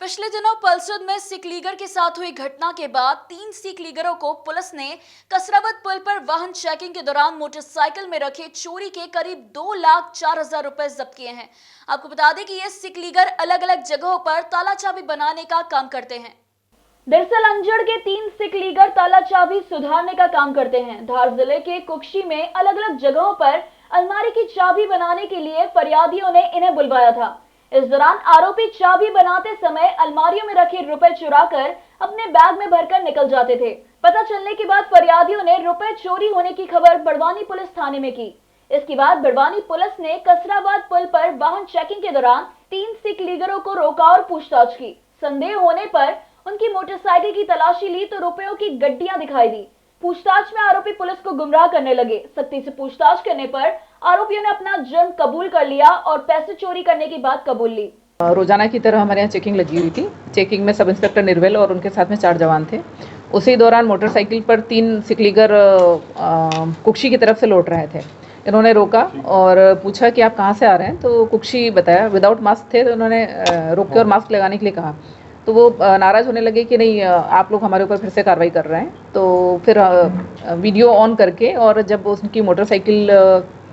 पिछले दिनों पलसद में सिख लीगर के साथ हुई घटना के बाद 3 सिख लीगरों को पुलिस ने कसरावत पुल पर वाहन चेकिंग के दौरान मोटरसाइकिल में रखे चोरी के करीब 2,04,000 रुपए जब्त किए हैं। आपको बता दें कि ये सिख लीगर अलग अलग जगहों पर ताला चाबी बनाने का काम करते हैं। दरअसल अंजड़ के 3 सिख लीगर ताला चाबी सुधारने का काम करते हैं। धार जिले के कुक्षी में अलग अलग जगहों पर अलमारी की चाबी बनाने के लिए फरियादियों ने इन्हें बुलवाया था। इस दौरान आरोपी चाबी बनाते समय अलमारियों में रखे रुपए चुराकर अपने बैग में भरकर निकल जाते थे। पता चलने के बाद फरियादियों ने रुपए चोरी होने की खबर बड़वानी पुलिस थाने में की। इसके बाद बड़वानी पुलिस ने कसराबाद पुल पर वाहन चेकिंग के दौरान 3 सिख लीगरों को रोका और पूछताछ की। संदेह होने पर उनकी मोटरसाइकिल की तलाशी ली तो रुपयों की गड्डियां दिखाई दी। पूछताछ में आरोपी पुलिस को गुमराह करने लगे। सख्ती से पूछताछ करने पर आरोपियों ने अपना जुर्म कबूल कर लिया और पैसे चोरी करने की बात कबूल ली। रोजाना की तरह हमारे यहाँ चेकिंग लगी हुई थी। चेकिंग में सब इंस्पेक्टर निर्वेल और उनके साथ में 4 जवान थे। उसी दौरान मोटरसाइकिल पर 3 सिख लीगर कुक्षी की तरफ से लौट रहे थे। इन्होंने रोका और पूछा कि आप कहाँ से आ रहे हैं, तो कुक्षी बताया। विदाउट मास्क थे तो उन्होंने रोक के और मास्क लगाने के लिए कहा, तो वो नाराज़ होने लगे कि नहीं, आप लोग हमारे ऊपर फिर से कार्रवाई कर रहे हैं। तो फिर वीडियो ऑन करके और जब उनकी मोटरसाइकिल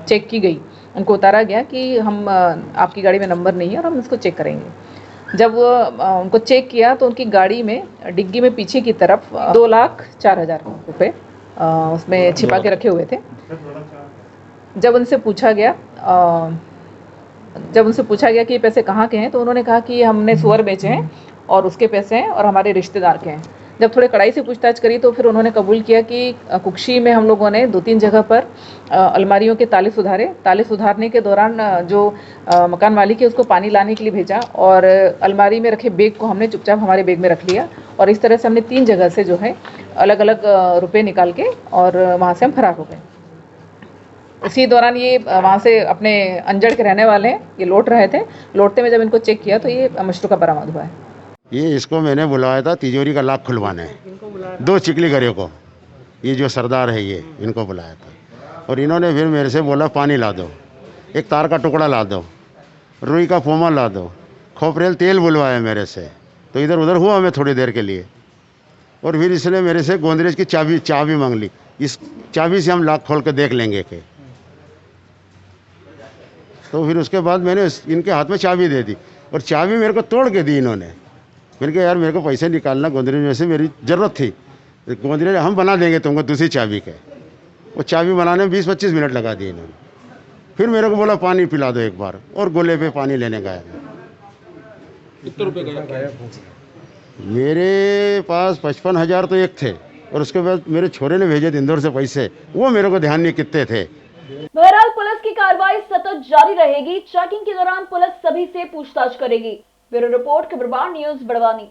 चेक की गई, उनको उतारा गया कि हम आपकी गाड़ी में नंबर नहीं है और हम इसको चेक करेंगे। जब उनको चेक किया तो उनकी गाड़ी में डिग्गी में पीछे की तरफ 2,04,000 रुपये उसमें छिपा के रखे हुए थे। जब उनसे पूछा गया कि ये पैसे कहाँ के हैं, तो उन्होंने कहा कि हमने सुअर बेचे हैं और उसके पैसे हैं और हमारे रिश्तेदार के हैं। जब थोड़े कड़ाई से पूछताछ करी तो फिर उन्होंने कबूल किया कि कुक्षी में हम लोगों ने 2-3 जगह पर अलमारियों के ताले सुधारे। ताले सुधारने के दौरान जो मकान मालिक है उसको पानी लाने के लिए भेजा और अलमारी में रखे बैग को हमने चुपचाप हमारे बैग में रख लिया और इस तरह से हमने 3 जगह से जो है अलग अलग रुपये निकाल के और वहाँ से हम फरार हो गए। इसी दौरान ये वहाँ से अपने अंजड़ के रहने वाले हैं, ये लौट रहे थे। लौटते में जब इनको चेक किया तो ये मशरूका बरामद हुआ है। ये इसको मैंने बुलाया था तिजोरी का लॉक खुलवाने, 2 चिकली घरों को, ये जो सरदार है ये, इनको बुलाया था। और इन्होंने फिर मेरे से बोला पानी ला दो, एक तार का टुकड़ा ला दो, रुई का फोमा ला दो, खोपरेल तेल बुलवाया मेरे से। तो इधर उधर हुआ मैं थोड़ी देर के लिए और फिर इसने मेरे से गोदरेज की चाबी मांग ली। इस चाबी से हम लॉक खोल के देख लेंगे कि। तो फिर उसके बाद मैंने इनके हाथ में चाबी दे दी और चाबी मेरे को तोड़ के दी इन्होंने। मैंने कहा यार मेरे को पैसे निकालना गोदरेज में से, मेरी ज़रूरत थी। गोदरेज हम बना देंगे तुमको दूसरी चाबी के। वो चाबी बनाने में 20-25 मिनट लगा दिए इन्होंने। फिर मेरे को बोला पानी पिला दो एक बार, और गोले पे पानी लेने गया। कितने रुपए गया? मेरे पास 55,000 तो एक थे और उसके बाद मेरे छोरे ने भेजे थे इंदौर से पैसे, वो मेरे को ध्यान नहीं कितने थे। बहरहाल पुलिस की कार्रवाई सतत जारी रहेगी। चेकिंग के दौरान पुलिस सभी से पूछताछ करेगी। Bureau report, Khabarbar news, Barwani.